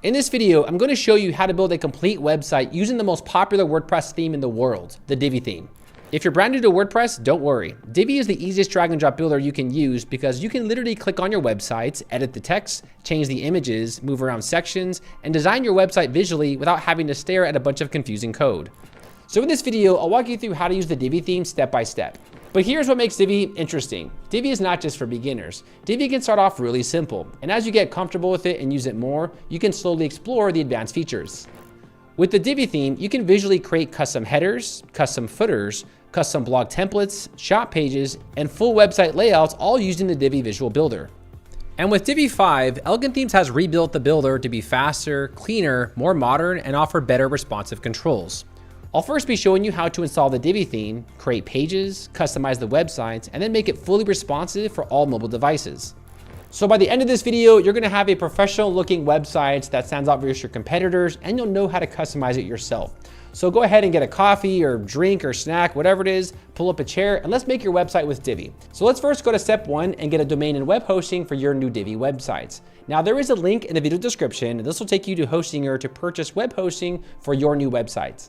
In this video, I'm going to show you how to build a complete website using the most popular WordPress theme in the world, the Divi theme. If you're brand new to WordPress, don't worry. Divi is the easiest drag and drop builder you can use because you can literally click on your websites, edit the text, change the images, move around sections, and design your website visually without having to stare at a bunch of confusing code. So in this video, I'll walk you through how to use the Divi theme step by step. But here's what makes Divi interesting. Divi is not just for beginners. Divi can start off really simple, and as you get comfortable with it and use it more, you can slowly explore the advanced features. With the Divi theme, you can visually create custom headers, custom footers, custom blog templates, shop pages, and full website layouts, all using the Divi Visual Builder. And with Divi 5, Elegant Themes has rebuilt the builder to be faster, cleaner, more modern, and offer better responsive controls. I'll first be showing you how to install the Divi theme, create pages, customize the websites, and then make it fully responsive for all mobile devices. So by the end of this video, you're gonna have a professional looking website that stands out versus your competitors, and you'll know how to customize it yourself. So go ahead and get a coffee or drink or snack, whatever it is, pull up a chair, and let's make your website with Divi. So let's first go to step 1 and get a domain and web hosting for your new Divi websites. Now there is a link in the video description, and this will take you to Hostinger to purchase web hosting for your new websites.